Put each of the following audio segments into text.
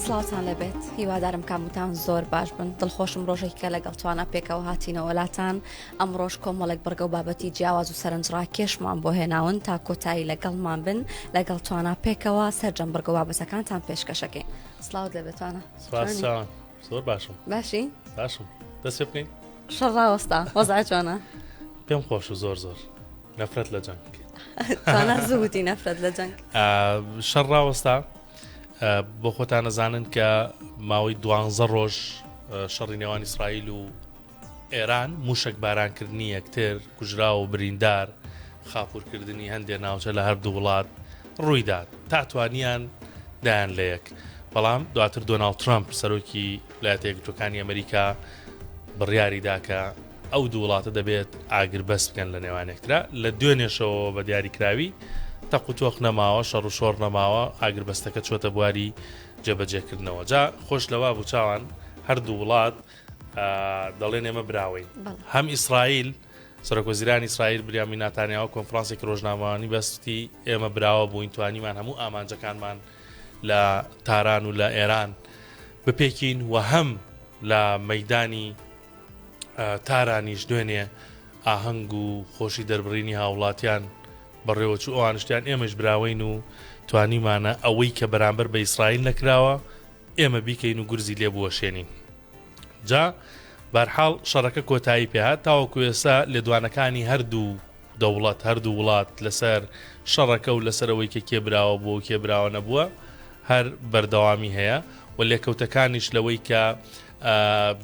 سڵاوتان لەبێت هیوادارم کاموتان زۆر باش بن دڵخۆشم ڕۆژێککە لەگەڵتوانە پێکەوە هاتینەوەلاتان ئەمڕۆژ کۆمەڵێک بەرگە و بابەتی جیاواز و سەرنجڕا کێشمان بۆ هێناون تا کۆتایی لەگەڵمان بن لەگەڵتوانە پێکەوە سەرجەم بەرگە و بابەتەکانتان پێشکەشەکەین. سڵاوت لەبێتوانە زۆر باشم. باشی دەست پێ بکەین شەڕاوەستا وەزای جوانە پێم خۆش و زۆر نەفرەت لە جەنگ توانە زووتی نەفرەت لە جەنگ شەڕاوەستا بۆ خۆتان نەزانن کە ماوەی 12 ڕۆژ شەڕی نێوان ئیسرائیل و ئێران موشک بارانکردنی یەکتر کوژرا و بریندار خاپورکردنی هەندێک ناوچە لە هەردوو وڵات ڕوویداد تا توانیان دایان لە یەک. بەڵام دواتر دۆناڵد ترامپ سەرۆکی ویلایەتە یەکگرتووەکانی ئەمریکا بڕیاریدا کە ئەو دوو وڵاتە دەبێت ئاگربەست بکەن لە نێوان یەکترا لە دوێنێشەوە بە دیاریکراوی تەقوتۆخ نەماوە شەڕ و شۆڕ نەماوە ئاگربەستەکە چۆتە بواری جێبەجێکردنەوە. جا خۆش لەوا بوو چاوان هەردوو وڵات دەڵێن ئێمە براوین هەم ئیسرائیل سەرۆکوەزیرانی ئیسرائیل بریامی ناتانیاوە کۆنفرانسێکی ڕۆژنامەوانی بەستی ئێمە براوە بووین توانیمان هەموو ئامانجەکانمان لە تاران و لە ئێران بپێکین و هەم لە مەیدانی تارانیش دوێنێ ئاهەنگ و خۆشی دەربڕینی هاوڵاتیان بەڕێوەچوو ئەوانشتیان ئێمەش براوین و توانیمانە ئەوەی کە بەرامبەر بە ئیسرائیل نەکراوە ئێمە بیکەین و گورزی لێ بوەشێنین. جا بەرحاڵ شەڕەکە کۆتایی پێهات تاوەکو ئێستا لێدوانەکانی هەردوو دەوڵەت هەردوو وڵات لەسەر شەڕەکە و لەسەرەوەی کە کێبراوە بووە و کێبراوە نەبووە هەر بەردەوامی هەیە و لێکەوتەکانیش لەوەی کە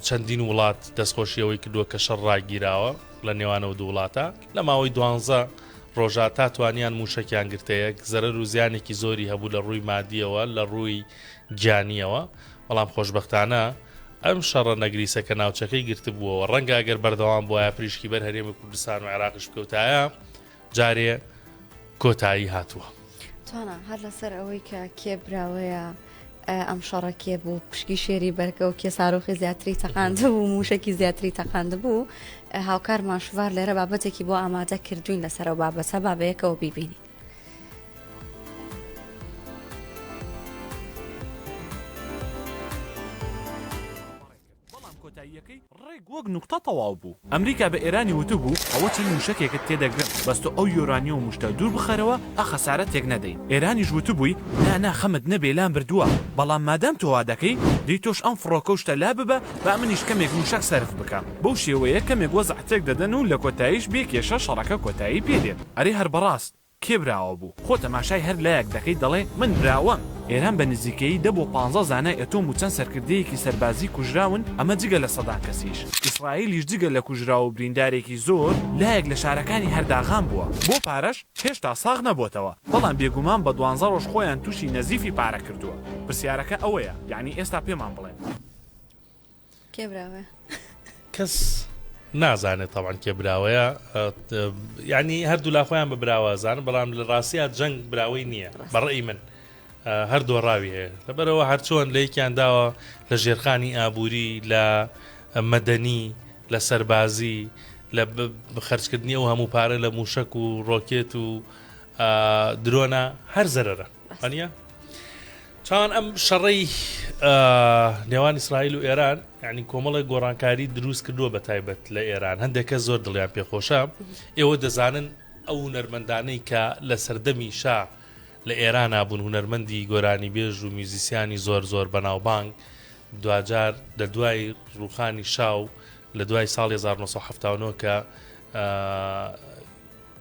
چەندین وڵات دەستخۆشیەوەی کردووە کە شەڕ ڕاگیراوە لە نێوانەوە دوو وڵاتە لە ماوەی 12 ڕۆژە تا توانیان موشکیان گرتەیەک زەرەر و زیانێکی زۆری هەبوو لە ڕووی مادیەوە لە ڕووی گیانیەوە. بەڵام خۆشبەختانە ئەم شەڕە نەگریسەکە ناوچەکەی گرتبووەوە ڕەنگە ئەگەر بەردەوام بۆە پریشکی بەر هەرێمی کوردستان و عێراقش بکەوتایە جارێ کۆتایی هاتووە. توانە هەر لەسەر ئەوەی کە کێبراوەیە ئەم شەڕە کێ بوو پشکی شێری بەرکە و کێ سارۆخی زیاتری تەقاندە بوو موشکی زیاتری تەقاندە بوو هاوکارمان شوار لێرە بابەتێکی بۆ ئامادە کردوین لەسەرەوە بابەتە بابەیەکەوە بیبینی. ڕێک وەک نوقتە تەواو بوو. ئەمریکا بە ئێرانی وتبوو ئەوە چەند موشکێکت تێدەگرن بەستۆ ئەو یۆرانیە و موشتە دوور بخەرەوە خەسارە تێک نەدەین. ئێرانیش وتبووی نا خەمت نەبێ لام بردووە بەڵام مادام تۆوا دەکەی دی تۆش ئەم فڕۆکەوشتە لا ببە بە منیش کەمێک موشک سەرف بکەم بەو شێوەیە کەمێک وەزع تێک دەدەن و لە کۆتاییش بێکێشە شەڕەکە کۆتایی پێدێت. ئەرێ هەر بەڕاست کێبراوە بوو خۆ تەماشای هەر لایەک دەکەی دەڵێ من براوەم. ئێران بە نزیکەی 10 بۆ 15 زانای ئەتۆم و چەند سەرکردەیەکی سەربازی کوژراون ئەمە جگە لە سەدا کەسیش. ئیسرائیلیش جگە لە کوژرا و بریندارێکی زۆر لایەک لە شارەکانی هەرداغان بووە بۆ پارەش هێشتا ساغ نەبووتەوە بەڵام بێگومان بە 12 ڕۆژ خۆیان تووشی نەزیفی پارە کردووە. پرسیارەکە ئەوەیە یعنی ئێستا پێمان بڵێن کێبراوە کەس نازانێت تاوان کێبراوەیە یعنی هەردوو لا خۆیان بە براوەزانن بەڵام لە ڕاستیە جەنگ براوەی نییە بەڕێی من هەردوو ڕاوی هەیە لەبەرەوە هەرچۆن لە یەکیان داوە لە ژێرخانی ئابووری لە مەدەنی لە سەربازی لە خەرجکردنی و هەموو پارە لە موشک و ڕۆکێت و درۆنە هەر زەرەرە وانە چاوان ئەم شەڕەی نێوان ئیسرائیل و ئێران یعنی کۆمەڵی گۆڕانکاری دروست کردووە بە تایبەت لە ئێران هەندێکە زۆر دڵیان پێخۆشە ئێوە دەزانن ئەو هونەرمەندانەی کە لە سەردەمی شا لە ئێران بوون هونەرمەندی گۆرانی بێژ و میوزیسیانی زۆر بەناوبانگ دوجار لە دوای ڕوخانی شاو لە دوای ساڵی 1970 کە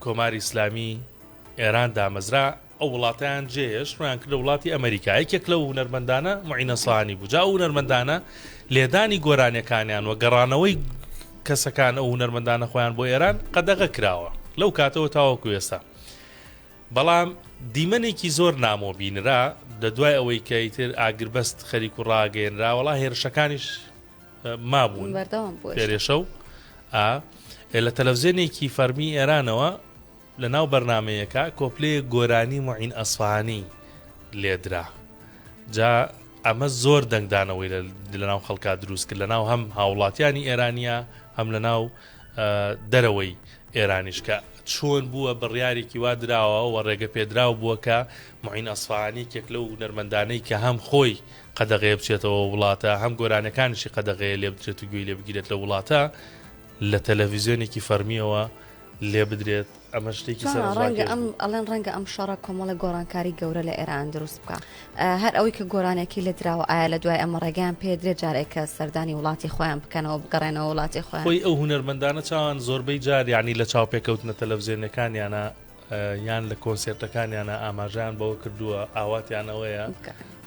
کۆماری ئیسلامی ئێران دامەزرا ئەو وڵاتیان جێش ڕویان کردە وڵاتی ئەمریکا یەکێک لەو هونەرمەندانە معینە ساڵانی بوو. جا هونەرمەندانە لێدانی گۆرانیەکانیان و گەڕانەوەی کەسەکان ئەو هونەرمەندانە خۆیان بۆ ئێران قەدەغە کراوە لەو کاتەوە تاوەکو ئێستا. بەڵام دیمەنێکی زۆر نامۆبینرا لە دوای ئەوەی کە ئیتر ئاگربەست خەریک و ڕاگەێنرا وڵا هێرشەکانیش مابوون پێرێشە و لە تەلەڤیزیۆنێکی فەرمی ئێرانەوە لە ناو بەرنمەیەکە کۆپلەیە گۆرانی معین ئەسفانی لێدرا. جا ئەمە زۆر دەنگدانەوەی لە ناو خەڵکا دروست کرد لە ناو هەم هاوڵاتیانی ئێرانیا هەم لە ناو دەرەوەی ئێرانیش کە چۆن بووە بڕیارێکی وا دراوە و ڕێگە پێدراو بووە کە معین ئەسفانی کێک لەو نەرمەندانەی کە هەم خۆی قەدەغێ بچێتەوە وڵاتە هەم گۆرانەکانیشی قەدەغەیە لێ بدرێت و گوێی لێ بگیرێت لە وڵاتە لە تەلەڤیزیۆنێکی فەرمیەوە لێ بدرێت ئەمە شتێکی ئەڵێن ڕەنگە ئەم شەڕە کۆمەڵە گۆڕانکاری گەورە لە ئێران دروست بکە هەر ئەوەی کە گۆرانێکی لە درراوە ئایا لە دوای ئەمە ڕێگەیان پێدرێت جارێکە سەردانی وڵاتی خۆیان بکەنەوە بگەڕێنەوە وڵاتی خۆیان خۆی ئەو هونەرمەندانە چاوان زۆربەی جار یعنی لە چاو پێکەوتنە تەلەڤیزیۆنەکانیانە یان لە کۆنسێرتەکانیانە ئاماژیان بەوە کردووە ئاواتیانەوەیە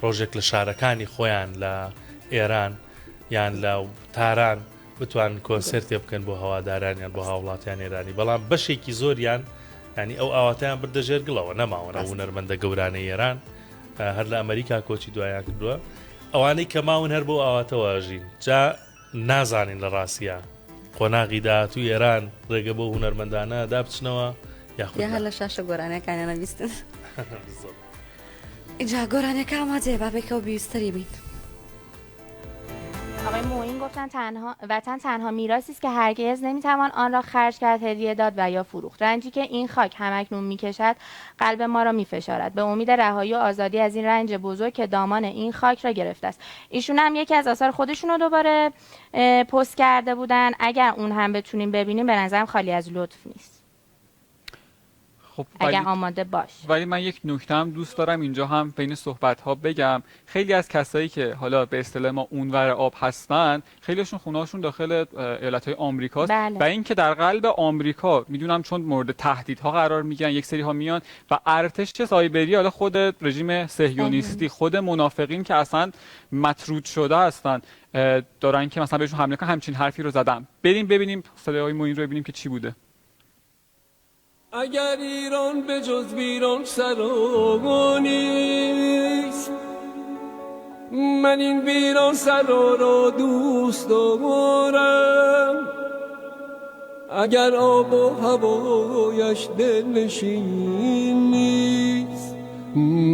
ڕۆژێک لە شارەکانی خۆیان لە ئێران یان لە تاران بتوان کۆنسرتێ بکەن بۆ هەوادارانیان بۆ هاوڵاتیان ئێرانی بەڵام بەشێکی زۆریان ینی ئەو ئاواتیان بردە ژێرگڵەوە نەماوەە هونەرمەندە گەورانەی ئێران هەر لە ئەمریکا کۆچی دوایان کردووە ئەوانەی کە ماون هەر بۆ ئاواتەوەژین جا نازانین لە ڕاستیە قۆناغی داهاتوو ئێران ڕێگە بۆ هونەرمەندانە دابچنەوە یاخود هەر لە شاشە گۆرانەکانیانە بیستن اینجا گۆرانەکە ئاماجێ بابێکەوە بیستری بین. آقای معین گفتن وطن تنها میراثی است که هرگز نمیتوان آن را خرج کرد، هدیه داد و یا فروخت. رنجی که این خاک همکنون میکشد قلب ما را میفشارد. به امید رهایی و آزادی از این رنج بزرگ که دامان این خاک را گرفته است. ایشون هم یکی از آثار خودشون رو دوباره پست کرده بودن. اگر اون هم بتونیم ببینیم به نظرم خالی از لطف نیست. خب اگر آماده باش. ولی من یک نکته هم دوست دارم اینجا هم بین صحبت ها بگم. خیلی از کسایی که حالا به اصطلاح ما اونور آب هستن خیلیشون خونه‌هاشون داخل ایالت‌های آمریکاست. بله. و اینکه در قلب آمریکا میدونم چون مورد تهدیدها قرار میگیرن یک سری ها میان و ارتش سایبری حالا خود رژیم صهیونیستی خود منافقین که اصلا مطرود شده هستن دارن که مثلا بهشون حمله کنن همچین حرفی رو زدن. بریم ببینیم صدای معین رو ببینیم که چی بوده. اگر ایران به جز ویران سرا نیست من این ویران سرا را دوست دارم اگر آب و هوایش دلنشین نیست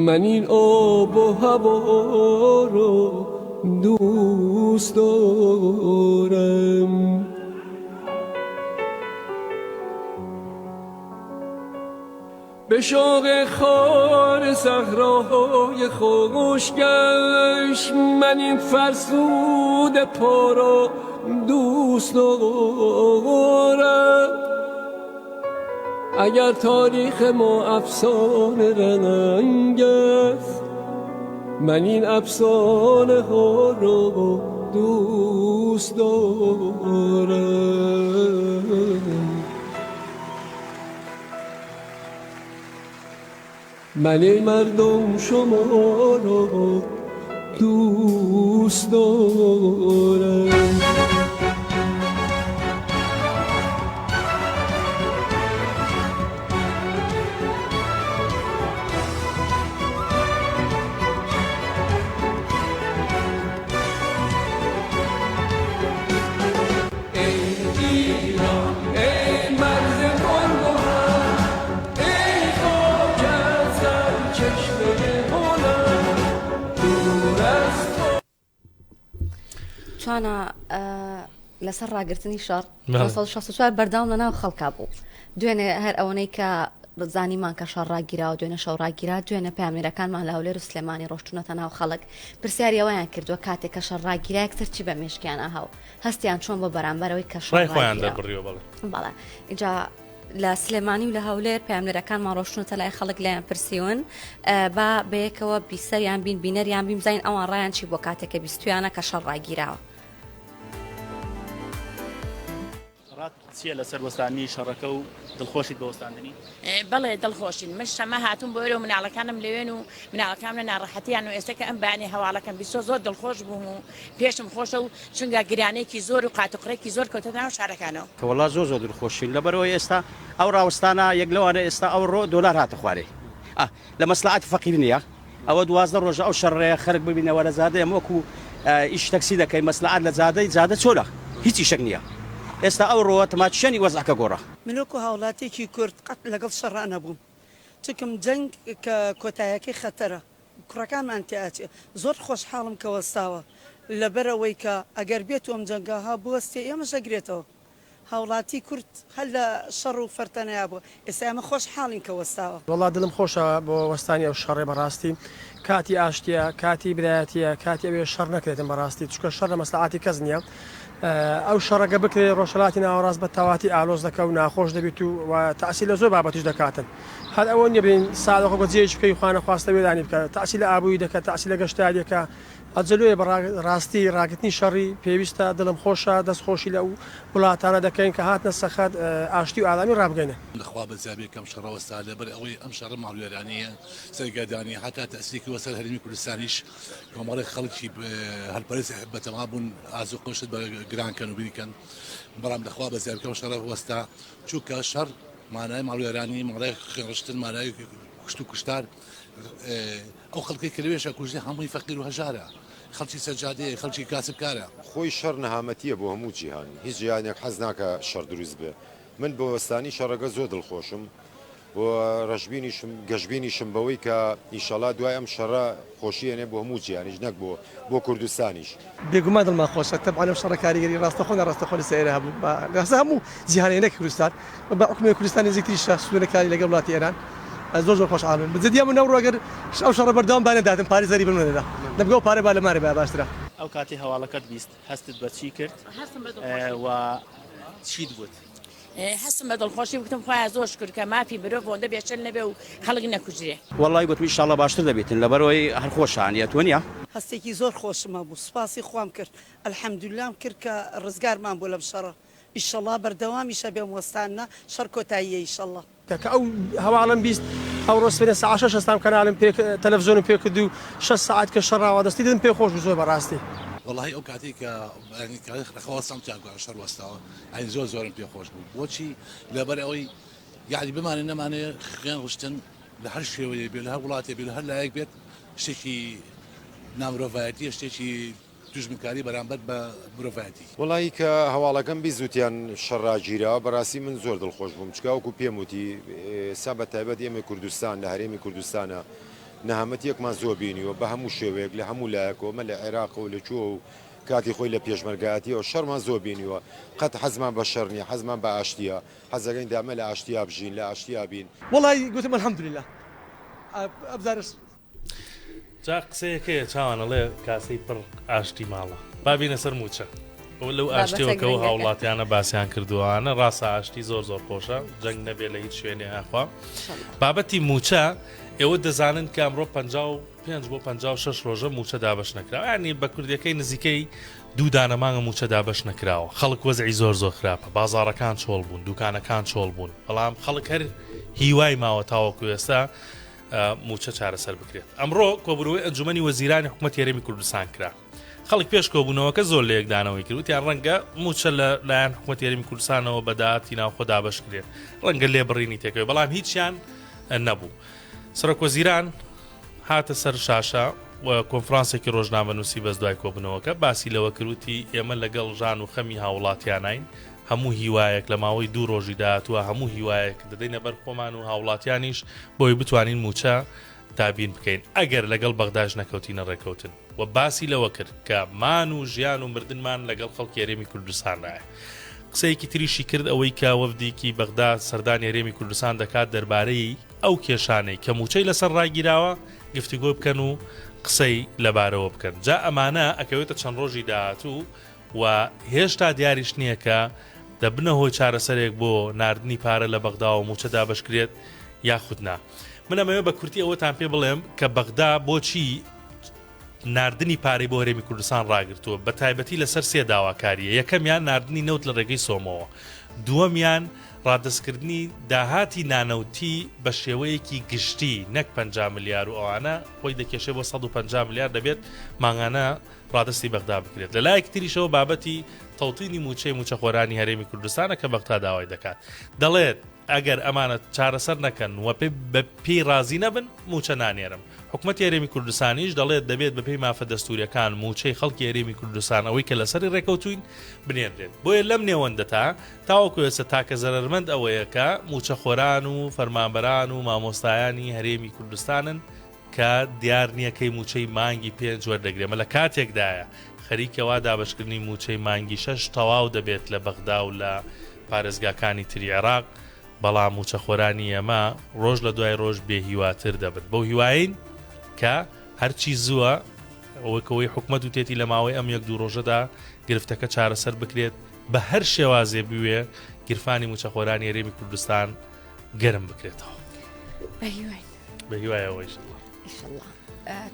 من این آب و هوا را دوست دارم به شوق خار صحراهای خشکش من این فرسود پا را دوست دارم اگر تاریخ ما افسانه رنگ است من این افسانه ها را دوست دارم من مردم شما را دوست دارم چوانە لەسەر ڕاگررتنی شەڕ 1964 بەرداوم لە ناو خەڵکا بوو دوێنێ هەر ئەوەی کە زانیمان کە شەڕ ڕاگیرا و دوێنە شەو ڕاگیرا دوێنە پامێرەکانمان لە هەولێر و سلێمانی ڕۆشتونەتە ناو خەڵک پرسیاریەوەیان کردووە کاتێک کە شەڕ ڕاگیرا یەکتر چی بە مێشکیانە هاو هەستیان چۆن بۆ بەرامبەرەوەی کە شەڕ بەڵێ اینجا لە سلێمانی و لە هەولێر پامێرەکانمان ڕۆشتونەتە لای خەڵک لایەن پرسیون با بەیەکەوە بیسەریان بین بینەریان بیم زین ئەوان ڕایان چی بۆ کاتێککە بیستویانە کە شەڕ ڕاگیراوە چیە لەسەر وەستانی شەڕەکە و دڵخۆشیت بە وەستاندنی؟ بەڵێ دڵخۆشین من شەمە هاتوون بۆ ئێرە و مناڵەکانم لەوێن و مناڵەکان لە ناڕەحەتیان و ئێستاکە ئەم بەیانی هەواڵەکەم بیستۆ زۆر دڵخۆش بووم و پێشم خۆشە و چونگە گرانەیەکی زۆر و قاتوقڕێکی زۆر کەوتە ناو شارەکانەوە کە وەڵا زۆر دڵخۆشین لەبەرەوەی ئێستا ئەو ڕاوەستانە یەک لەوانە ئێستا ئەو ڕۆ دۆلار هاتە خوارێ لە مەسلحەتی فەقیر نییە ئەوە 12 ڕۆژە ئەو شەڕەیە خەرک ببینەوە لە زادە ئەم وەکو ئیش تەکسی دەکەی مەسلحەت لە زادە چۆلە هیچی شەک نییە ئێستا ئەو ڕۆوە تەماشێنی وەزعەکە گۆڕە منوەکو هاوڵاتێکی کورد قەت لەگەڵ شەڕە نەبووم چکم جەنگ کە کۆتایەکەی خەتەرە کوڕەکانمان تیاچێ زۆر خۆشحاڵم کە وەستاوە لەبەرەوەی کە ئەگەر بێت ئەم جەنگاها بوەستێ ئێمە شەگرێتەوە هاوڵاتی کورد هەر لە شەڕ و فەرتەنەیا بوو ئێستا ئەمە خۆش حاڵین کە وەستاوە وڵا دڵم خۆشە بۆ وەستانی ئەو شەڕێ بەڕاستی کاتی ئاشتیە کاتی برایەتیە کاتی ئەوێ شەڕ نەکرێتن بەڕاستی چکە شەڕ لە مەسلحاتی کەس نییە ئەو شەڕەگە بکرێت ڕۆژهەڵاتی ناوەڕاست بە تەواتی ئالۆز دەکە و ناخۆش دەبێت و تاسی لە زۆر بابەتیش دەکاتن هەر ئەوە نیە بین ساڵەخۆ بە جێژ بکەی خوانە خواستە وێدانی بکە تاسی لە ئابووی دەکات تاسی لە گەشتاریەکە ئەجلوێ ڕاستی ڕاگرتنی شەڕی پێویستە دڵم خۆشە دەستخۆشی لە وڵاتانە دەکەین کە هاتنە سەخەت ئاشتی و ئالامی ڕابگەینە لەخوا بەزیابێ کەم شەڕەوەستا لەبەر ئەوەی ئەم شەڕە ماڵوێرانەیە سەرگەردانی هەتا تەسیری وەسەر هەرمی کوردستانیش کۆمەڵی خەڵکی هەرپەرز بەتەما بوون ئازوو قۆشت بە گرانکەن و بینیکەن بەڵام لەخوا بەزیابێ کەم شەڕە وەستا چووکە شەڕ مانای ماڵوێرانی ماڵای خێڕشتن مانای کوشت و کوشتار ئەو خەڵکی کلوێشە کوژی هەمووی فەقیر و هەژارە خەڵکی سەرجادەیە خەڵکی کاسبکارە خۆی شەڕ نەهامەتیە بۆ هەموو جیهان هیچ جیهانێک حەز ناکە شەڕ دروست بێ من بۆ وەستانی شەڕەکە زۆر دڵخۆشم بۆ ڕەشبینیشم گەشتبینیشم بەوەی کە ئینشەڵا دوای ئەم شەڕە خۆشیێنێ بۆ هەموو جیهانیش نەک بۆ کوردستانیش بێگومان دڵمان خۆشە تەبعا لەم شەڕە کاریگەری ڕاستەخۆ ڕاستەخۆ لە سەیرە هەبوو ڕاستە هەموو جیهانیەکە کوردستان بە حکومەتی کوردستانی نزیکتریشە سوودەکاری لەگەڵ وڵاتی ئێران زۆر خۆشحاڵم بجددیە من نەوڕۆگەر ئەو شەڕە بەردەوام بانێداتن پارێ زەری بمێنێدا دەبگە و پارێ با لە مارێ باشترە ئەو کاتی هەواڵەکەت بیست هەستت بە چی کرد و چیت گوت هەستم بە دڵخۆشی بکتم خۆیان زۆر شکر کە مافی مرۆڤ ئەوەندە بێچەل نەبێ و خەڵک نەکوژرێ وەڵی گوتم ئینشاڵڵا باشتر دەبێتن لەبەرەوەی هەر خۆشانە تۆ نییە هەستێکی زۆر خۆشمە بوو سپاسی خوام کرد ئەلحەمدوللام کرد کە ڕزگارمان بۆ لەم شەڕە ئینشەڵڵا بەردەوامیشە بێم وەستانە شەڕ کۆتاییە ئینشەڵڵا کە ئەو هەواڵم بیست ئەو ڕۆستێنە ساعت 6 هەستام کەناڵم پێ تەلەڤیزۆنم پێ کرد و 6 ساعت کە شەڕاوە دەستی دەم پێ خۆش زۆر بەڕاستی والله ئەو کاتی کە خەوەسەم چاگوان شەڕ وەستاوە ئەین زۆرم پێ خۆش بوو بۆچی لەبەر ئەوەی یعنی بمانێ نەمانێ خوێن ڕشتن لە هەر شێوەیە بێت لە هەر وڵاتێ بێت لە هەر لایەک بێت شتێکی نامرۆڤایەتیە شتێکی توژمنکاری بەرامبەر بە مرۆڤایەتی وڵی کە هەواڵەکەم بیزوتیان شەڕاگیرەوە بەڕاستی من زۆر دڵخۆش بووم چکاوکو پێم وتی سا بە تایبەت ئێمە کوردستان لە هەرێمی کوردستانە نەهامەتیەکمان زۆر بینیوە بە هەموو شێوەیەک لە هەموو لایەکەوە لە عێراق و لە کوێ و کاتی خۆی لە پێشمەرگایەتیەوە شەڕمان زۆر بینیوە قەت حەزمان بە شەڕ نییە حەزمان بە ئاشتیە حەزەکەین دامە لە ئاشتیا بژین لە ئاشتیا بین وڵی گوتم الحەمدولله ئەبزارش جا قسەیەکەیە چاوانەڵێ کاسەی پڕ ئاشتی ماڵە بابینە سەر موچە لەو ئاشتیەوەکە و هاوڵاتیانە باسییان کردووانە ڕاستە ئاشتی زۆر زۆر خۆشە جەنگ نەبێت لە هیچ شوێنێ هاخوا بابەتی موچە ئێوە دەزانن کە ئەمڕۆ 55 بۆ 56 ڕۆژە موچە دابش نەکراوە ینی بە کوردیەکەی نزیکەی دوو دانەمانگە موچە دابش نەکراوە خەڵک وەزعی زۆر زۆر خراپە بازاڕەکان چۆڵ بوون دوکانەکان چۆڵ بوون بەڵام خەڵک هەر هیوای ماوە تاوەکو ئێستا موچە چارەسەر بکرێت ئەمڕۆ کۆبوونەوەی ئەنجومەنی وەزیرانی حکوومەت هەرێمی کوردستان کرا خەڵک پێش کۆبوونەوەکە زۆر لە یەکدانەوەی کردوتیان ڕەنگە موچە لەلایەن حکوومەت هەرێمی کوردستانەوە بەداهاتی ناوخۆ دابش کرێت ڕەنگە لێبڕینی تێکەوە بەڵام هیچیان نەبوو سەرۆک وەزیران هاتە سەر شاشە و کۆنفرانسێکی ڕۆژنامەنووسی بەس دوای کۆبوونەوەکە باسی لەوە کردوتی ئێمە لەگەڵ ژان و خەمی هاوڵاتیانین هەموو هیوایەک لە ماوەی 2 ڕۆژی داهاتووە هەموو هیوایەک دەدەینە بەر خۆمان و هاوڵاتیانیش بۆی بتوانین موچە دابین بکەین ئەگەر لەگەڵ بەغداش نەکەوتینە ڕێکەوتن و باسی لەوە کرد کە مان و ژیان و مردنمان لەگەڵ خەڵکی هەرێمی کوردستانایە قسەیەکی تریشی کرد ئەوەی کە وەفدێکی بەغدا سەردانی هەرێمی کوردستان دەکات دەربارەی ئەو کێشانەی کە موچەی لەسەر ڕاگیراوە گفتوگۆ بکەن و قسەی لەبارەوە بکەن جا ئەمانە ئەکەوێتە چەند ڕۆژی داهاتوو و هێشتا دیاریش نییە کە دەبنە هۆی چارەسەرێک بۆ ناردنی پارە لە بەغدا و موچە دابشکرێت یاخودنا من ئەمەوێ بە کورتی ئەوەتان پێ بڵێم کە بەغدا بۆچی ناردنی پارەی بۆ هەرێمی کوردستان ڕاگرتووە بە تایبەتی لەسەر 3 داواکاریە یەکەمیان ناردنی نەوت لە ڕێگەی سۆمەوە دووەمیان ڕادەستکردنی داهاتی نانەوتی بە شێوەیەکی گشتی نەک 50 ملیار و ئەوانە خۆی دەکێشێ بۆ 150 ملیار دەبێت ماگانە ڕادستی بەغدا بکرێت لە لایەک تریشەوە بابەتی تەوتینی موچەخۆرانی هەرێمی کوردستانە کە بەغدا داوای دەکات دەڵێت ئەگەر ئەمانە چارەسەر نەکەن و بە پێی رازی نەبن موچە نانێرم حکوومەتی هەرێمی کوردستانیش دەڵێت دەبێت بە پێی مافە دەستوریەکان موچەی خەڵکی هەرێمی کوردستان ئەوەی کە لەسەری ڕێکەوتوین بنێنرێت بۆیە لەم نێوەندەتا تاوەکو ئێستا تاکە زەرمەند ئەوەیە کە موچەخۆران و فەرمانبەران و مامۆستایانی هەرێمی کوردستانن کە دیار نییەکەی موچەی مانگی 5 وەردەگرێمە لە کاتێکدایە خەریکەوە دابشکردنی موچەی مانگی 6 تەواو دەبێت لە بەغدا و لە پارێزگاکانی تری عێراق بەڵام موچەخۆرانی ئێمە ڕۆژ لە دوای ڕۆژ بێهیواتر دەبن بەو هیواین کە هەرچی زووە ئەوەکەوەی حکومەت و تێتی لە ماوەی ئەم یەک دوو ڕۆژەدا گرفتەکە چارەسەر بکرێت بە هەر شێوازێ بوێ گیرفانی موچەخۆرانی هەرێمی کوردستان گەرم بکرێتەوە بە هیوایەوەی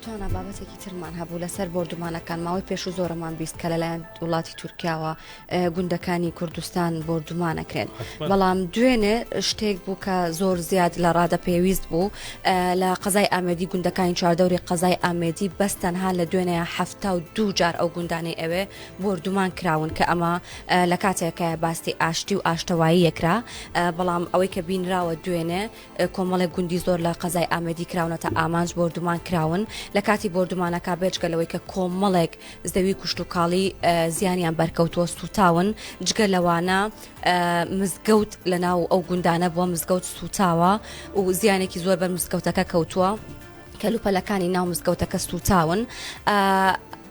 توانە بابەتێکی ترمان هەبوو لەسەر بردومانەکان ماوەی پێش و زۆرەمان بیست کە لەلایەن وڵاتی تورکیاوە گوندەکانی کوردستان بردومانەکرێن بەڵام دوێنێ شتێک بوو کە زۆر زیاد لە ڕادە پێویست بوو لە قەزای ئامێدی گوندەکانی چواردەوری قەزای ئامێدی بەستەنها لە دوێنەیە 72 جار ئەو گوندانی ئەوێ بردومان کراون کە ئەمە لە کاتێکە باستی ئاشتی و ئاشتەوایی یەکرا بەڵام ئەوەی کە بینراوە دوێنێ کۆمەڵێک گوندی زۆر لە قەزای ئامێدی کراونەتە ئامانج بردومان کراون لە کاتی بردومانەکە بێجگەلەوەی کە کۆمەڵێک زەوی کوشت و کاڵی زیانیان بەرکەوتووە سوتاون جگە لەوانە مزگەوت لە ناو ئەو گوندانە بووە مزگەوت سوتاوە و زیانێکی زۆر بەر مزگەوتەکە کەوتووە کەلوپەلەکانی ناو مزگەوتەکە سوتاون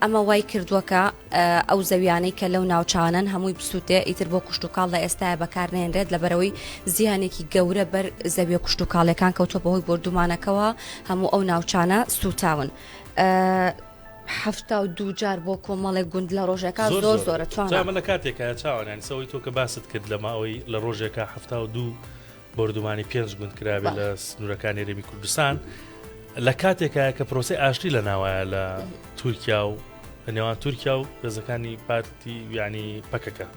ئەمە وای کردووەکە ئەو زەویانەی کە لەو ناوچانن هەمووی بسووتێ ئیتر بۆ کوشت و کاڵ لە ئێستاە بەکارنێنرێت لەبەرەوەی زیانێکی گەورە بەر زەویە کوشت و کاڵەکان کەوتووە بەهۆی بردومانەکەەوە هەموو ئەو ناوچانە سوتاون. 72 جار بۆ کۆمەڵێک گوند لە ڕۆژێکە زۆر زۆرە توانە لە کاتێکە چاوانیان سەوەی تۆ کە باست کرد لە ماوەی لە ڕۆژێکە 72 بردومانی 5 گوند کرابێت لە سنوورەکانی هەرێمی کوردستان لە کاتێکە کە پرۆسی ئاشتی لە ناوایە لە تورکیا و لە نێوان تورکیا و بەزەکانی پارتی یعنی پەکەکە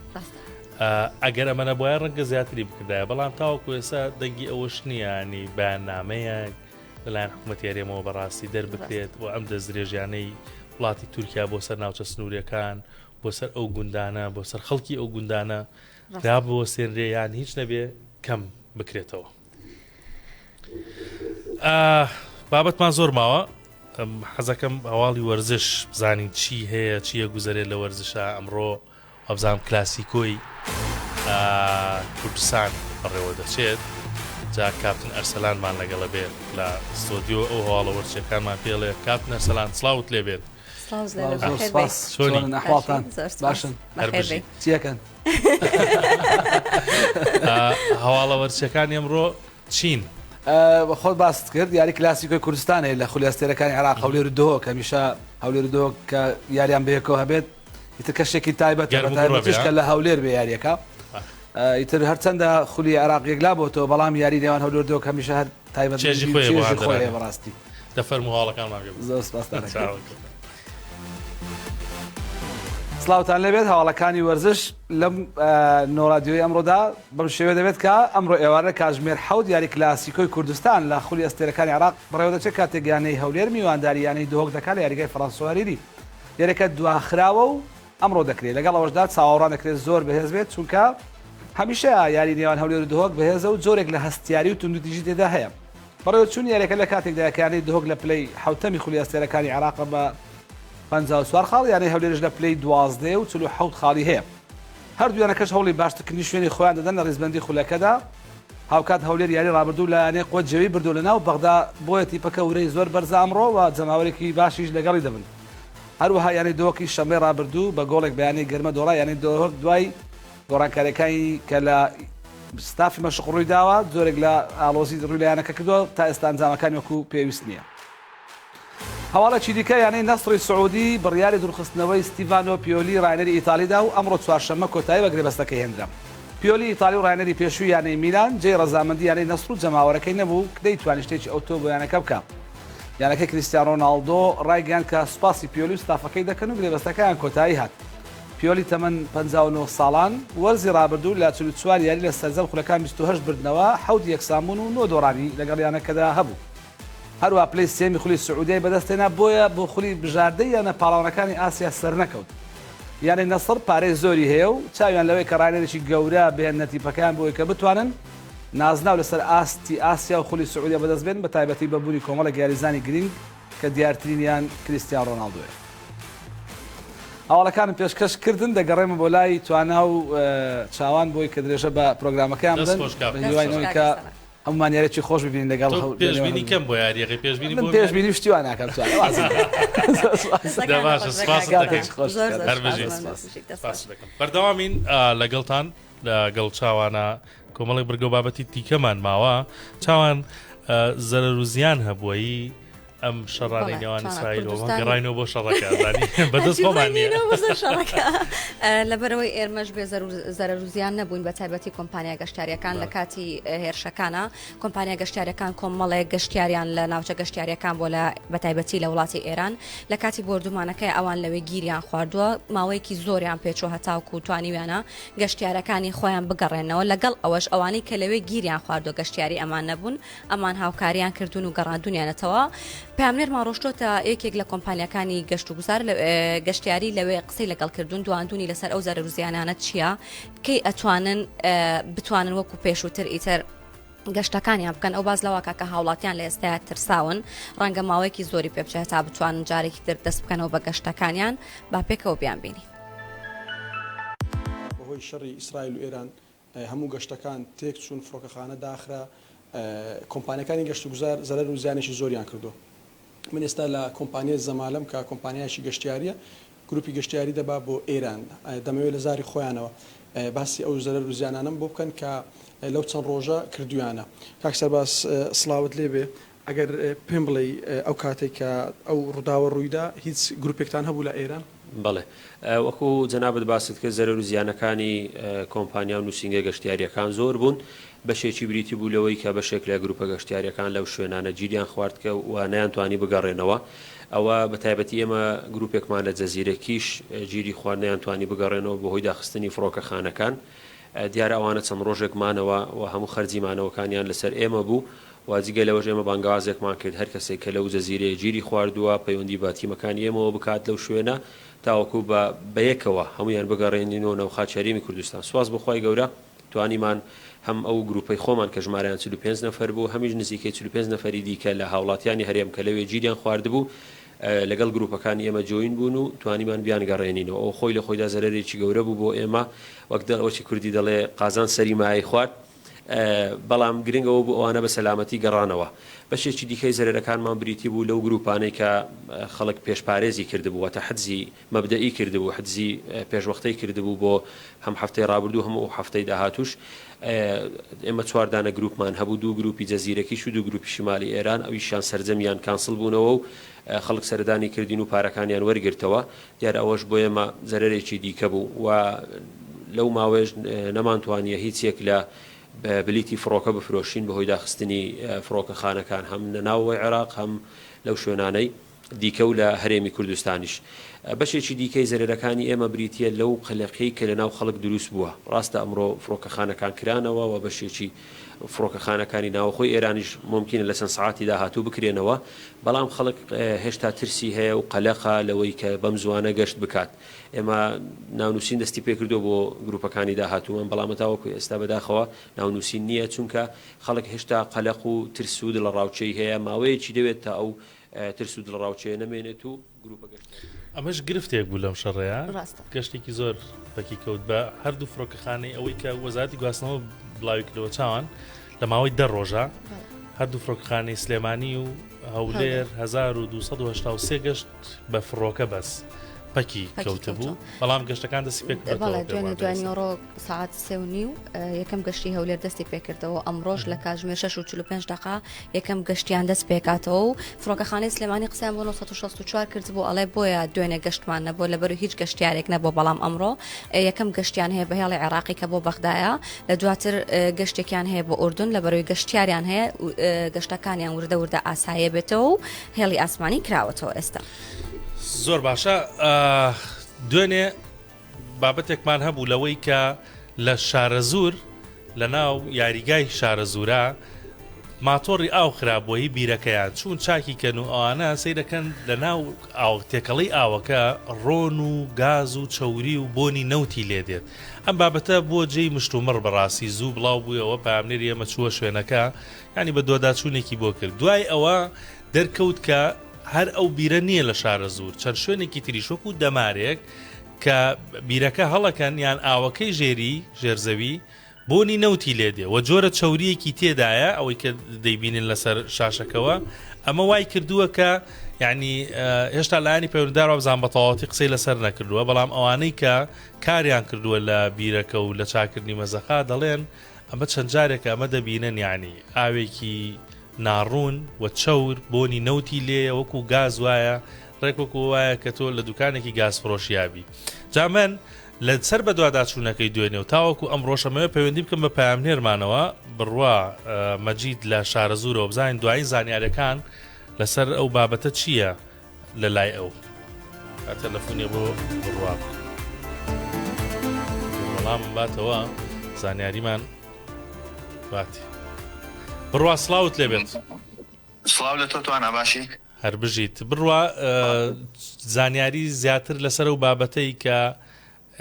ئەگەر ئەمە نەبووە ڕەنگە زیاتری بکردایە بەڵام تاوەکو ئێستا دەنگی ئەوەش نییە ینی بەیاننامەیەک لەلایەن حکوومەتی هەرێمەوە بەڕاستی دەربکرێت و ئەم دەستدرێژیانەی وڵاتی تورکیا بۆ سەر ناوچە سنووریەکان بۆ سەر ئەو گوندانە بۆ سەر خەڵکی ئەو گوندانە رابەوە سێنرێیان هیچ نەبێ کەم بکرێتەوە. بابەتمان زۆر ماوە حەزەکەم هەواڵی وەرزش بزانین چی هەیە چیە گوزەرێت لە وەرزشە ئەمڕۆ ئەبزانام کلاسیکۆی کوردستان بەڕێوە دەچێت جا کاپتن ئەرسەلانمان لەگەڵە بێت لە ستۆدیۆ ئەو هەواڵە وەرچەکانمان پێڵێ کاپتن ئەرسەلان سڵاوت لێ بێت نەحواڵتان باشن چیەکەن هەواڵە وەرچەکانی ئەمڕۆ چین خۆت باست کرد یاری کلاسیکۆی کوردستانێ لە خولیاستێرەکانی عێراق هەولێر و دۆ کە میشە هەولێر و دۆ کە یاریان بەیەکەوە هەبێت ئیتر کەشێکی تایبەت کە لە هەولێر بێ یاریەکە ئیتر هەرچەندە خولی عێراق یەکلا بۆتەوە بەڵام یاری نێوان هەولێر دۆ کە میشە هەر تایبەت خۆی بەڕاستی دەفەرموو هەواڵەکانمان زۆر سپاس سلااوتان لەبێت هەواڵەکانی وەرزش لەم نۆرادیۆی ئەمڕۆدا بەم شێوە دەبێت کە ئەمڕۆ ئێوارە کاتژمێر 7 یاری کلاسیکۆی کوردستان لە خولی ئەستێرەکانی عێراق بەڕێوە دەچێت کاتێک یانەی هەولێر میوانداری یانەی دۆک دەکات لە یاریگای فەڕەنسۆواریری یاریەکە دواخراوە و ئەمڕۆ دەکرێت لەگەڵ ئەوەشدا چاوەڕوان دەکرێت زۆر بەهێز بێت چونکە هەمیشە یاری نێوان هەولێر و دۆک بەهێزە و جۆرێک لە هەستیاری و توندوتیژی تێدا هەیە بەڕێوە چون یاریەکە لە کاتێکدا یەکیانەی دۆک لە پلەی حوتەمی خولی ئەستێرەکانی عێراق بە 54 خاڵ یانەی هەولێرش لە پلەی 12 و 47 خاڵی هەیە هەردوویانەکەش هەوڵی باشترکردنی شوێنی خۆیان دەدەن لە ڕێزبەندی خولەکەدا هاوکات هەولێر یاری ڕابردوو لە یانەی قوت جەوی بردو لە ناو بەغدا بۆیە تیپەکە ورەی زۆر بەرز ئەمڕۆ و جەماوەرێکی باشیش لەگەڵی دەبن هەروەها یانەی دۆکی شەمەی ڕابردوو بە گۆڵێک بەیانی گەرمە دۆڵا یانەی دۆک دوای گۆڕانکاریەکانی کە لە ستافی مەشق ڕووی داوە زۆرێک لە ئالۆزی ڕووی لایەنەکە کردووە تا ئێستا ئەنجامەکانی وەکو پێویست نییە هەواڵێکی دیکە یانەی نەسری سعودی بڕیاری دوورخستنەوەی ستیڤانۆ پیۆلی ڕایەنەری ئیتالیدا و ئەمڕۆ چوارشەممە کۆتایی بە گرێبەستەکەی هێنرا پیۆلی ئیتالی و ڕایەنەری پێشووی یانەی میلان جێی ڕەزامەندی یانەی نەسر و جەماوەرەکەی نەبوو کە دەیتوانی شتێکی ئەوتۆ بۆ یانەکە بکە یانەکە کریستیانۆ ڕۆناڵدۆ ڕایگەیان کە سوپاسی پیۆلی و ستافەکەی دەکەن و گرێبەستەکەیان کۆتایی هات پیۆلی تەمەن 59 ساڵان وەرزی ڕابردوو لە 44 یاری لە سەرجەم خولەکان 28 بردنەوە 7 یەکسامبوون و 9 دۆڕانی لەگەڵ یانەکەدا هەبوو هەروە پلەی سێمی خولی سعودیای بەدەستێنا بۆیە بۆ خولی بژاردەی یانە پاڵاوانەکانی ئاسیا سەر نەکەوت یانەی نەسڕ پارەی زۆری هەیە و چاویان لەوەی کە ڕایەنێکی گەورە بهێنە تیپەکان بۆی کە بتوانن نازناو لەسەر ئاستی ئاسیا و خولی سعودیا بەدەست بێن بە تایبەتی بەبوونی کۆمەڵە یاریزانی گرنگ کە دیارترینیان کریستیان ڕۆناڵدۆیە هەواڵەکانم پێشکەش کردن دەگەڕێمە بۆ لای توانا و چاوان بۆی کە درێژە بە پرۆگرامەکان بدەن بەهیوای کە هەمومان یاریی خۆش ببینین لەگەڵ پێشبینی کەم بۆ یاریەکەی پێشبینی شتیوان ناکەم بەردەوامین لەگەڵتان لەگەڵ چاوانە کۆمەڵی بەرگە و بابەتی تیکەمان ماوە چاوان زەرەر و زیان هەبووی ئەم شەڕانەی نێوان ئیسرائیلەوە گەڕاینەوە بۆ شەڕەکەزانی بەدەست خۆمان لەبەرەوەی ئێرمەش بێ زەرەر و زیان نەبووین بە تایبەتی کۆمپانیا گەشتیاریەکان لە کاتی هێرشەکانە کۆمپانیا گەشتیاریەکان کۆمەڵێک گەشتیاریان لە ناوچە گەشتیاریەکان بۆ لە بەتایبەتی لە وڵاتی ئێران لە کاتی بردومانەکەی ئەوان لەوێ گیریان خواردووە ماوەیەکی زۆریان پێچوە هەتاوکو و توانیویانە گەشتیارەکانی خۆیان بگەڕێنەوە لەگەڵ ئەوەش ئەوانەی کە لەوێ گیریان خواردووە گەشتیاری ئەمان نەبوون ئەمان هاوکاریان کردوون و گەڕاندونیانەتەوە پامنێرمان ڕۆشتۆتە یەکێک لە کۆمپانیەکانی گەشت و گوزار گەشتیاری لەوێ قسەی لەگەڵکردون دواندونی لەسەر ئەو زەرەر و زیانانە چییە کەی ئەتوانن بتوانن وەکو پێشووتر ئیتر گەشتەکانیان بکەن ئەو باز لەوە کە هاوڵاتیان لە ئێستاە ترساون ڕەنگە ماوەیەکی زۆری پێ بچێت تا بتوانن جارێکی تر دەست بکەنەوە بە گەشتەکانیان با پێکەوە بیان بینی بەهۆی شەڕی ئیسرائیل و ئێران هەموو گەشتەکان تێک چوون فڕۆکەخانە داخرا کۆمپانیەکانی گەشت و گوزار زەرەر و زیانێکی زۆریان کردو من ئێستا لە کۆمپانیای زەمالەم کە کۆمپانیایشی گەشتیاریە گروپی گەشتیاری دەبا بۆ ئێران دەمەوێت لە زاری خۆیانەوە باسی ئەو زەرەر و زیانانم بۆ بکەن کە لەو چەند ڕۆژە کردویانە کاک سەرباز سڵاوت لێبێ ئەگەر پێم بڵێ ئەو کاتێک کە ئەو ڕووداوە ڕوویدا هیچ گروپێکتان هەبوو لە ئێران بەڵێ وەکو جەنابەت باست کرد زەرەر و زیانەکانی کۆمپانیا و نووسینگە گەشتیاریەکان زۆر بوون بەشێکی بریتی بوو لەوەی کە بەشێک لە گروپە گەشتیاریەکان لەو شوێنانە گیریان خواردکە و نەیانتوانی بگەڕێنەوە ئەوە بە تایبەتی ئێمە گروپێکمان لە جەزیرەکیش گیری خواردنیان توانی بگەڕێنەوە بەهۆی داخستنی فڕۆکەخانەکان دیارە ئەوانە چەند ڕۆژێکمانەوە و هەموو خەرجیمانەوەکانیان لەسەر ئێمە بوو واجگە لەوەش ئێمە بانگوازێکمان کرد هەر کەسێک کە لەو جەزیرەیە گیری خواردووە پەیوەندی بە تیمەکانی ئێمەوە بکات لەو شوێنە تاوەکو بەیەکەوە هەمویان بگەڕێنینەوە نەوخات شەریمی کوردستان سواز بخوای گەورە توانیمان هەم ئەو گروپەی خۆمان کە ژمارەیان 45 نەفەر بوو هەمیش نزیکەی 45 نەفەری دیکە لە هاوڵاتیانی هەرێم کە لەوێ گیریان خواردبوو لەگەڵ گروپەکانی ئێمە جوین بوون و توانیمان بیان گەڕێنینەوە ئەو خۆی لە خۆیدا زەرەرێکی گەورە بوو بۆ ئێمە وەک دەڵەوەی کوردی دەڵێ قازان سەری مای خوارد بەڵام گرنگەوە بوو ئەوانە بە سەلامەتی گەڕانەوە بەشێکی دیکەی زەرەرەکانمان بریتی بوو لەو گروپانەی کە خەڵک پێشپارێزی کردبوو وەتە حەجزی مەبدەئی کردبوو حەجزی پێشوەختەی کردبوو بۆ هەم هەفتەی ڕابردوو هەموو هەفتەی داهاتوش ئێمە چواردانە گروپمان هەبوو دوو گروپی جەزیرەکیش و دوو گروپی شمالی ئێران ئەویشیان سەرجەمیان کانسڵ بوونەوە و خەڵک سەردانی کردین و پارەکانیان وەرگرتەوە دیارە ئەوەش بۆ ئێمە زەرەرێکی دیکە بوو و لەو ماوەش نەمانتوانیە هیچ یەک لە بلیتی فڕۆکە بفرۆشین بەهۆی داخستنی فڕۆکەخانەکان هەم لە ناوەوەی عێراق هەم لەو شوێنانەی دیکە و لە هەرێمی کوردستانیش بەشێکی دیکەی زەرەرەکانی ئێمە بریتە لەو قەلەقەی کە لە ناو خەڵک دروست بووە ڕاستە ئەمڕۆ فڕۆکەخانەکان کرانەوە و بەشێکی فڕۆکەخانەکانی ناوەخۆی ئێرانیش ممکنە لە چەند سەعاتی داهاتوو بکرێنەوە بەڵام خەڵک هێشتا ترسی هەیە و قەلەقە لەوەی کە بەم زوانە گەشت بکات ئێمە ناونووسین دەستی پێکردو بۆ گروپەکانی داهاتوومان بەڵام تاوەکو ئێستا بەداخەوە ناونووسین نییە چونکە خەڵک هێشتا قەلەق و ترسود لە ڕاوچەی هەیە ماوەیەکی دەوێت تا ئەو ترسود لە ڕاوچەیە نەمێنێت و گروپە گەشت ئەمەش گرفتێک بوو لەم شەڕەیە گەشتێکی زۆر بەکی کەوت بە هەردوو فڕۆکەخانەی ئەوەی کە وەزارەتی گواستنەوە بڵاوی کردەوە چاوان لە ماوەی 10 ڕۆژە هەردوو فڕۆکەخانەی سلێمانی و هەولێر 1283 گەشت بە فڕۆکە بەس پەکی کەوتە بوو بەڵام گەشتەکان دەستی پێکردەوە دوێنێڕۆ ساعت 3:30 یەکەم گەشتی هەولێر دەستی پێکردەوە ئەمڕۆژ لە کاتژمێر 6:45 دقیقە یەکەم گەشتیان دەست پێکاتەوە و فڕۆکەخانەی سلێمانی قسەیان بۆ 964 کرد بۆ ئەڵێ بۆیە دوێنێ گەشتمان نەبوو لەبەر هیچ گەشتیارێک نەبوو بەڵام ئەمڕۆ یەکەم گەشتیان هەیە بە هێڵی عێراقی کە بۆ بەغدایە لە دواتر گەشتێکیان هەیە بۆ ئوردون لەبەرەوەی گەشتیاریان هەیە گەشتەکانیان وردە وردە ئاسایە بێتەوە و هێڵی ئاسمانی کراوەتەوە ئێستا زۆر باشە دوێنێ بابەتێکمان هەبوو لەوەی کە لە شارە زور لە ناو یاریگای شارە زورە ماتۆڕی ئاو خراپبووی بیرەکەیان چوون چاکی کەن و ئەوانە سەی دەکەن لە ناو تێکەڵی ئاوەکە ڕۆن و گاز و چەوری و بۆنی نەوتی لێ دێت ئەم بابەتە بۆ جێی مشتومڕ بەڕاستی زوو بڵاو بوویەوە پامنێری ئێمە چووە شوێنەکە ینی بە دۆداچوونێکی بۆ کرد دوای ئەوە دەرکەوت کە هەر ئەو بیرە نییە لە شارە زور چەند شوێنێکی تریشۆک و دەمارێک کە بیرەکە هەڵەکەن یان ئاوەکەی ژێری ژێرزەوی بۆنی نەوتی لێدێ و جۆرە چەوریەکی تێدایە ئەوەی کە دەیبینن لەسەر شاشەکەەوە ئەمە وای کردووە کە یعنی هێشتا لایانی پەیوەندیدار وابزان بە تەواوەتی قسەی لەسەر نەکردووە بەڵام ئەوانەی کە کاریان کردووە لە بیرەکە و لە چاکردنی مەزەخا دەڵێن ئەمە چەند جارێکە ئەمە دەبینن یعنی ئاوێکی ناڕوون و چەور بۆنی نەوتی لێە وەکو گاز وایە ڕێکوەکو وایە کە تۆ لە دوکانێکی گاز فڕۆشیابی جامن لە سەر بە دوواداچوونەکەی دوێنێ و تاوەکو ئەم ڕۆژەمەوە پەیوەندی بکەم بە پامنێرمانەوە بڕوا مەجید لە شارەزورەوە بزانین دوایی زانیاریەکان لەسەر ئەو بابەتە چییە لە لای ئەو تەلەفۆنی بۆ بڕوا وەڵام باتەوە زانیاریمان باتی بڕوا سڵاوت لێبێت سڵاو لە تۆ توانە باشی هەر بژیت بڕوا زانیاری زیاتر لەسەر ئەو بابەتەی کە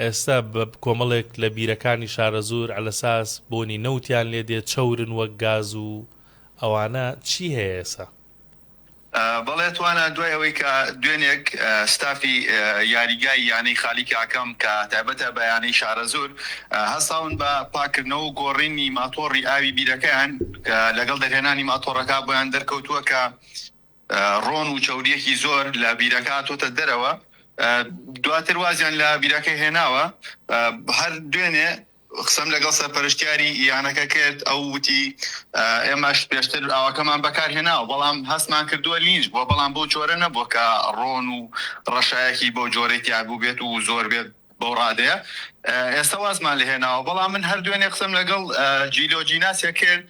ئێستا بە کۆمەڵێک لە بیرەکانی شارەزور ئەلەساس بۆنی نەوتیان لێ دێت چەورن وەک گاز و ئەوانە چی هەیە ئێستا بەڵێ توانە دوای ئەوەی کە دوێنێک ستافی یاریگای یانەی خالیکی ئاکەم کە تایبەتە بەیانەی شارەزور هەستاون بە پاکردنەوە و گۆڕینی ماتۆڕی ئاوی بیرەکەیان لەگەڵ دەرهێنانی ماتۆڕەکە بۆیان دەرکەوتووە کە ڕۆن و چەوریەکی زۆر لە بیرەکە تۆتە دەرەوە دواتر وازیان لە بیرەکەی هێناوە هەر دوێنێ قسەم لەگەڵ سەرپەرشتیاری یانەکە کرد ئەو وتی ئێمەش پێشتر ئاوەکەمان بەکارهێناوە بەڵام هەستمان کردووە لینج بۆ بەڵام بۆ جۆرە نەبووە کە ڕۆن و ڕەشایەکی بۆ جۆرەی تیابوو بێت و زۆر بێت بەو ڕادەیە ئێستا وازمان لە هێناوە بەڵام من هەر دوێنێ قسەم لەگەڵ جیلۆجیناسیە کرد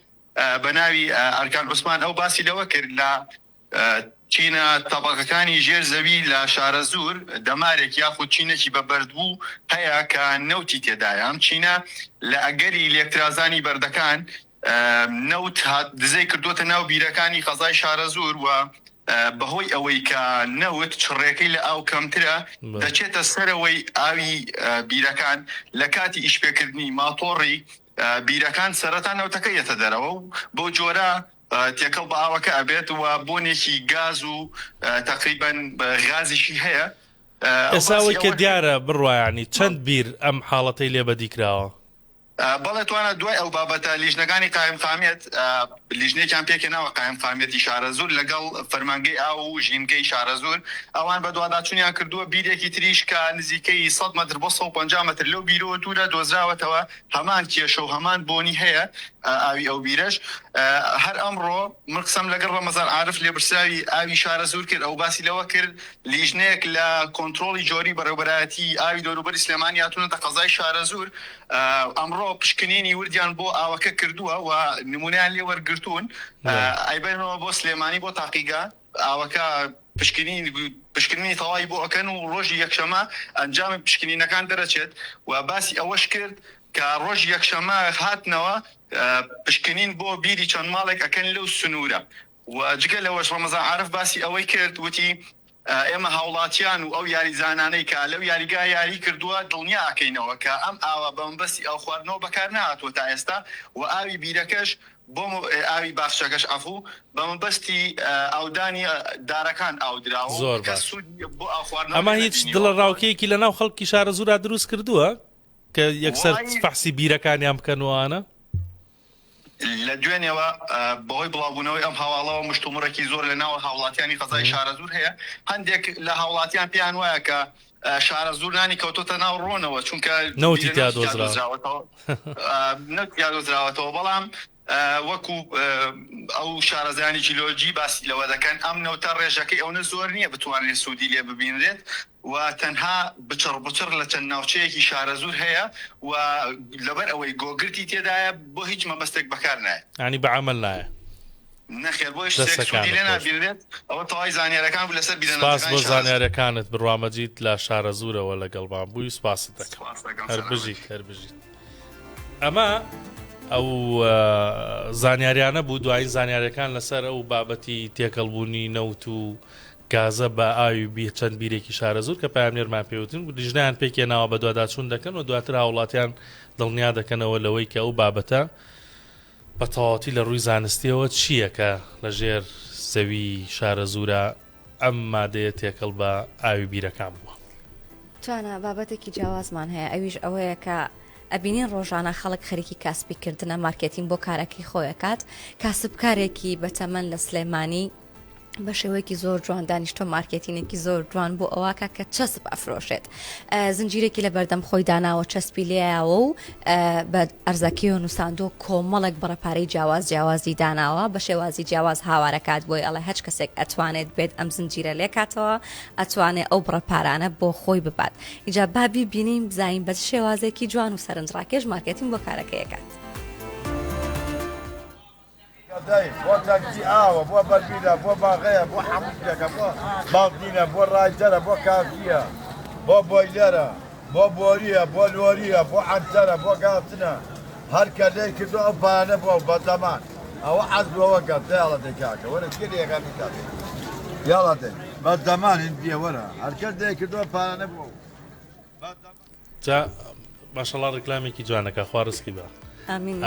بە ناوی ئەرکان عوسمان ئەو باسی لەوە کرد لە چینە تەبەقەکانی ژێر زەوی لە شارەزور دەمارێک یاخود چینێکی بە بەردبوو هەیە کە نەوتی تێدایە ئەم چینە لە ئەگەری لێکترازانی بەردەکان نەوت دزەی کردوتە ناو بیرەکانی قەزای شارەزور و بەهۆی ئەوەی کە نەوت چڕێکەکەی لە ئاو کەمترە دەچێتە سەرەوەی ئاوی بیرەکان لە کاتی ئیشپێکردنی ماتۆڕی بیرەکان سەرەتا نەوتەکە یەتە دەرەوە و بۆ جۆرە تێکەڵ بە ئاوەکە ئەبێت و بۆنێکی گاز و تقریبان غازیشی هەیە ئێساوەی کە دیارە بڕوایانی چەند بیر ئەم حاڵەتەی لێ بەدیکراوە بەڵێ توانە دوای ئەو بابەتە لیژنەکانی قایم قامێت لیژنێکیان پێکەناوە قایم قامێتی شارەزور لەگەڵ فەرمانگەی ئاو و ژینگەی شارەزور ئەوان بە دوواداچوونیان کردووە بیرێکی تریش کە نزیکەی 100 متر بۆ 150 متر لەو بیرەوە دوورە دۆزراوەتەوە هەمان کێشە و هەمان بۆنی هەیە ئاوی ئەو بیرەش هەر ئەمڕۆ من قسەم لەگەڵ ڕەمەزان عارف لێبرساوی ئاوی شارەزور کرد ئەو باسی لەوە کرد لیژنەیەک لە کۆنتترۆلی جۆری بەڕێوەبەرایەتی ئاوی دەوروبەری سلێمانی هاتوونەتە قەزای شارەزور ئەمڕۆ پشکنینی وردیان بۆ ئاوەکە کردووە و نمونیان لێ وەرگرتوون ئایبێنەوە بۆ سلێمانی بۆ تاقیگا ئاوەکە پشکنینی تەواوی بۆ ئەکەن و ڕۆژی یەکشەمە ئەنجامی پشکنینەکان دەرەچێت و باسی ئەوەش کرد کە ڕۆژ یەکشەمە هاتنەوە پشکنین بۆ بیری چەند ماڵێک ئەکەن لەو سنوورە و جگە لەوەش ڕەمەزان عارف باسی ئەوەی کرد وتی ئێمە هاوڵاتیان و ئەو یاریزانانەی کە لەو یاریگا یاری کردووە دڵنیا ئاکەینەوە کە ئەم ئاوە بەمبەستی ئەو خواردنەوە بەکار نهاتوە تا ئێستا و ئاوی بیرەکەش بۆ ئاوی باخچەکەش ئەفوو بەمبەستی ئاودانی دارەکان ئاودراوە زۆر ئەمە هیچ دڵە ڕاوکەیەکی لە ناو خەڵکی شارەزورا دروست کردووە کە یەکسەر فەحسی بیرەکانیان بکەنوانە لە دوێنێەوە بەهۆی بڵاوبوونەوەی ئەم هەواڵەوە مشتومڕێکی زۆر لە ناو هاوڵاتیانی قەزای شارەزور هەیە هەندێک لە هاوڵاتیان پێیان وایە کە شارەزور نانی کەوتۆتە ناو ڕۆنەوە چونکە نەوتی دۆزراوەتەوە بەڵام وەکو ئەو شارەزانی جیلۆجی باسی لەوە دەکەن ئەم نەوتە ڕێژەکەی ئەوە زۆر نییە بتوانێت سوودی لێ ببینرێت و تەنها بچڕ لە چەند ناوچەیەکی شارەزور هەیە و لەبەر ئەوەی گۆگرتی تێدایە بۆ هیچ مەبەستێک بەکار نایە ینی بەعەمەل نایە نەخێر بۆ سوودی لێ نابینرێت ئەوە تەواوی زانیارەکان بوو لەسەر سپاس بۆ زانیارەکانت بڕوامەجید لە شارەزورەوە لەگەڵمان بووی سپاست دەکەم هەر بژیت ئەمە ئەو زانیاریانە بوو دوایین زانیارەکان لەسەر ئەو بابەتی تێکەڵبوونی نەوت و گازە بە ئاوی چەند بیرێکی شارەزور کە پامنێرمان پێوتن لیژنیان پێکێناوە بە دوواداچوون دەکەن و دواتر هاوڵاتیان دڵنیا دەکەنەوە لەوەی کە ئەو بابەتە بە تەواوەتی لە ڕووی زانستیەوە چییە کە لە ژێر زەوی شارەزورە ئەم مادەیە تێکەڵ بە ئاوی بیرەکان بووە توانە بابەتێکی جیاوازمان هەیە ئەویش ئەوەیە کە ئەبینین ڕۆژانە خەڵک خەریکی کاسبیکردنە مارکێتین بۆ کارەکەی خۆیەکات کاسبکارێکی بەتەمەن لە سلێمانی بە شێوەیەکی زۆر جوان دانیشتۆ مارکێتینێکی زۆر جوان بۆ ئەوواکە کە چەسب ئەفرۆشێت زنجیرێکی لە بەردەم خۆی داناوە چەسبی لێیاوە و بە ئەرزەکی و نووساندۆ کۆمەڵێک بەڕەپارەی جیاوازی داناوە بە شێوازی جیاواز هاوارەکات بۆی ئەڵێ هەچ کەسێک ئەتوانێت بێت ئەم زنجیرە لێکاتەوە ئەتوانێت ئەو بڕەپارانە بۆ خۆی ببات ئیجا بابی بینیم بزانین بە شێوازێکی جوان و سەرنجڕاکێش مارکێتین بۆ کارەکەیەکات بۆ تەنگی ئاوە بۆ بەربیرە بۆ باغەیە بۆ حەمووشتێکە بۆ باڵدینە بۆ ڕایجەرە بۆ کافیە بۆ بۆیلەرە بۆ بۆریە بۆ لۆریە بۆ عەنتەرە بۆ گاتنە هەر کە لێی کردو ئەو پانە بۆ بەتەمان ئەوە حەز بۆەوە کات دەیاڵە دەکاکە وەرە گرێەکانی کاتێ یاڵە دەی بەدەمان هندیە وەرە هەرکەس لێی کردووە پانە بۆ جا ماشەڵڵا ڕێکلامێکی جوانەکە خوا ڕزقی بە ئامین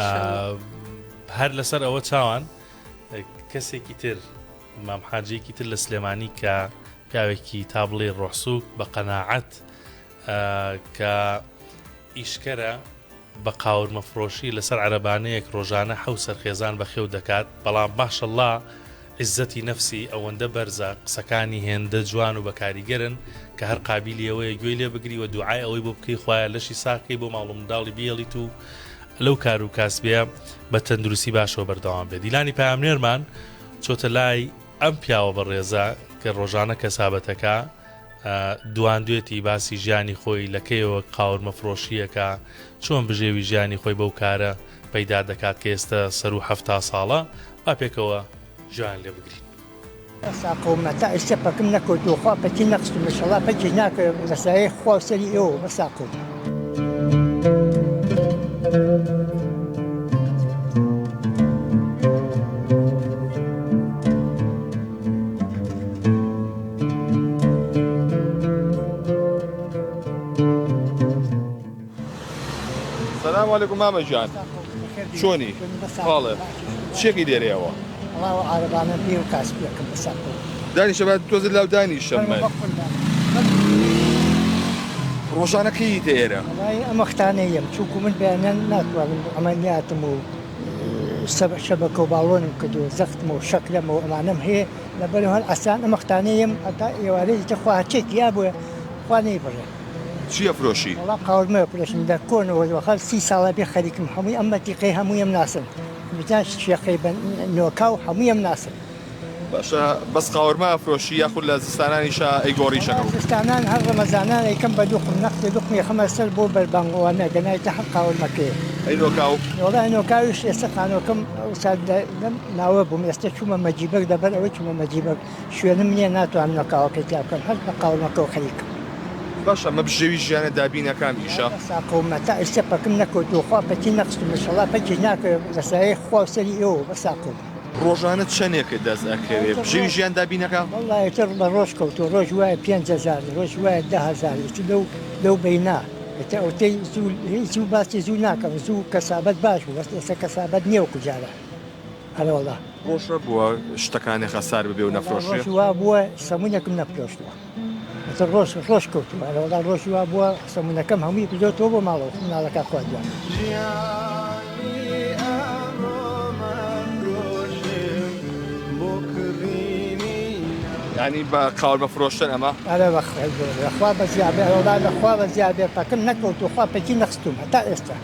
هەر لەسەر ئەوە چاوان کەسێکی تر مامحاجەیەکی تر لە سلێمانی کە پیاوێکی تابڵێ ڕۆحسووک بە قەناعەت کە ئیشکەرە بە قاورمەفرۆشی لەسەر عەرەبانەیەک ڕۆژانە حەو سەرخێزان بە خێو دەکات بەڵام ماشەڵڵا عیزەتی نەفسی ئەوەندە بەرزە قسەکانی هێندە جوان و بەکاریگەرن کە هەر قابلی ئەوەیە گوێی لێ بگری و دوعای ئەوەی بۆ بکەی خوایە لەشی ساقی بۆ ماڵ و منداڵی بێڵیت و لەو کار و کاسبێ بە تەندروستی باشەوە بەردەوام بێت دیلانی پامنێرمان چۆتە لای ئەم پیاوە بە ڕێزە کە ڕۆژانە کەسابەتەکە دواندوێتی باسی ژیانی خۆی لەکەیەوە قاورمەفرۆشیەکە چۆن بژێوی ژیانی خۆی بەو کارە پەیدا دەکات کە ئێستا سەر و هەفتا ساڵە با پێکەوە ژیان لێ بگرین ساقومەتا ئێستەپەکەم نەکەوتوخوا پەتی نەقست و مەشەڵا پەکی ناکە لەسایە خوا سەری ئێوە بەساقوت سلام علیکم مامە جان چۆنی خاڵێ چێکی دێرەوە ئەڵاوە عارەبانە پێ و کاسبیەکەم بەساقوت دانیشە بە تۆزت لاو دانیشەمە ڕۆژانەکەی تێرە ئەمە ختانەیەم چووکو من بەیانیان ناتوانم ئەمەنیاتم و شەبەکە و باڵۆنم کردو زەختم و شەکلەمە و ئەمانەم هەیە لەبەرەوە هەر ئەسان ئەمە ختانەیەم هەتا ئێوارەی تەخوا چێکی یا بووە خوا نەیبڕێ چییە فرۆشی؟ وڵا قاورمە فرۆشم دە کۆنەوە خەڵ 30 ساڵە بێ خەریکم هەمووی ئەم مەتیقەی هەموویەم ناسم بجان شێخەی نۆکا و هەموویەم ناسم باشە بەس قاورمە فرۆشی یاخود لە زستانانیشە ئەیگۆڕیشەکە زستانان هەر ڕەمەزانان ئەیکەم بە دووقم نەختی دوقمی خەمە سەر بۆ بەربانگەوانە گەنایتە حەق قاورمەکەیە ئەی نۆکاو وڵا نۆکاویش ئێستا خانۆکەم ناوە بووم ئێستا چوومە مەجیبەک دەبەر ئەوەی چوومە مەجیبەک شوێنم نییە ناتوانم نۆکاوەکەی تیا بکەم هەر بە قاورمەکە و خەریکم باشە مە بژێوی ژیانە دابینەکان ئیشە ساقومەتا ئێستا پەکەم نەکەوتوخوا پەتی نەقست و مەشەڵا پەکی ناکە لەسایە خوا سەری ئێوە بەساقوم ڕۆژانە چەندێکە دەست ئەکەوێت بژێوی ژیان دابینەکە وڵایەتر بە ڕۆژ کەوتو ڕۆژ وایە 5,000 ڕۆژ وایە 10,000 لەو بەینا ئەوتەی زوو باسی زوو ناکەم زوو کەسابەت باش بوو بەس ئێستا کەسابەت نییە و کوجارە هەرەوەڵا ڕۆژە بووە شتەکانی خەسار ببێ و نەفرۆشێ ڕۆژ وا بووە سەمونێکم نەفرۆشتووە ڕۆژ کەوتووە هەرەوەڵا ڕۆژ وا بووە سەمونەکەم هەمووی بدۆتەوە بۆ ماڵەوە مناڵەکە خواردووە ینی بە قاورمە فرۆشتن ئەمە ئەرە بەخوا بە زیابێ هەوڵا لەخوا بە زیابێ پەکەم نەکەوتوخوا پەکی نەخستوم هەتا ئێستا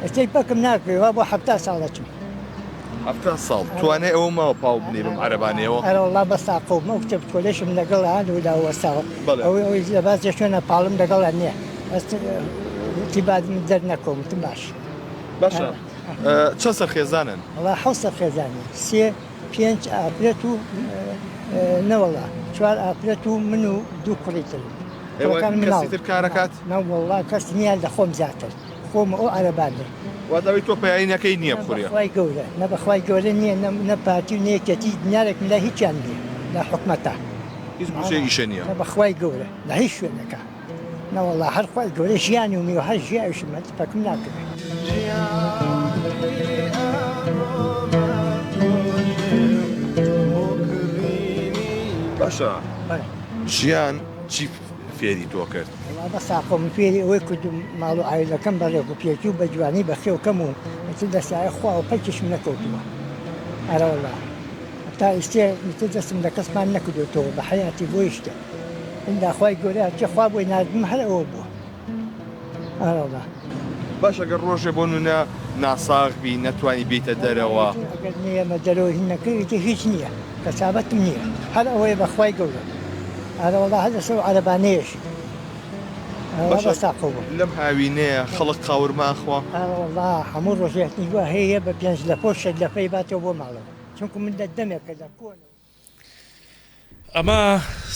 ئێستای پەکم ناکرێەوە بۆ 7 ساڵەچم 7 ساڵ توانێ ئەوە ماوە پاو بنێرم عەرەبانەوە ئەرەوەڵا بە ساقەومە و کتێب کۆلێشم لەگەڵ هاندەوەداوەساوە ئەوەی لەباز شوێنە پاڵم لەگەڵە نییە تیبادم دەرنەکۆمتم باش باشە چەند سەرخێزانن؟ وڵا 7 سەرخێزانی 3 5 ئاپرێت و نەوەڵا 4 ئاپرێت و من و 2 کوڕیتر کەسیتر کارەکات؟ نەوەڵا کەس نییە لە خۆم زیاتر خۆمە ئەو عەرەبانێ واداوی تۆ پەیاینەکەی نییە بخورێ بەخوای گەورە نە بەخوای گەورە نییە نە پارتی و نەیەکەتی دنیارێک لە هیچیان نییە لە حکومەتە هیچ گوشەی ئیشە نییە نە بەخوای گەورە لە هیچ شوێنەکە نەوەڵا هەر خوای گەورە ژیانی و میوە هەر ژیاویشم پەکم ناکرێت باشە ژیان چی فێری تۆ کرد بەساقۆ من فێری ئەوەی کرد و ماڵ و ئایلەکەم بەڕێک و پێچی و بە جوانی بەخێوکەم و دەسایە خوا و پەلکیشم نەکەوتووە ئەرەوەڵا تا ئیسێ دەستم لە کەسمان نەکردوێتەوە بە حیاتی بۆیشتە ئەنداخوای گەورە چێ خوا بۆی نردم هەر ئەوە بووە ئەرەوەڵا باش ئەگەر ڕۆژێ بۆ نونە ناساغبی نەتوانی بیتە دەرەوە ئەگەر نییەمە دەرەوە هین نەکەویتە هیچ نییە کەسابەتم نییە هەر ئەوەیە بەخوای گەورە ئەرەوەڵا هەر لەسەر عەرەبانەیەشی لەم هاوینەیە خەڵک قاورماخوا ئەوڵا هەموو ڕۆژێتنی وە هەیە بە 5 لە پۆش لە پێی باتەوە بۆ ماڵەوە چونکو من دەمێکە لە کۆن ئەمە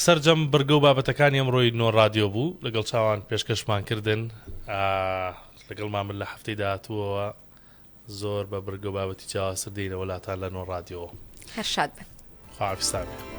سەررجەم بەرگە و بابەتەکانی ئەمڕۆی نۆ رادیۆ بوو لەگەڵ چاوان پێشکەشمان کردن لەگەڵمان من لە هەفتەی داهاتووەوە زۆر بە بەرگە و بابەتی چاوەسەر دێنە وڵاتان لە نۆ رادیۆ هەر شاد بن خواحافیزتان بێ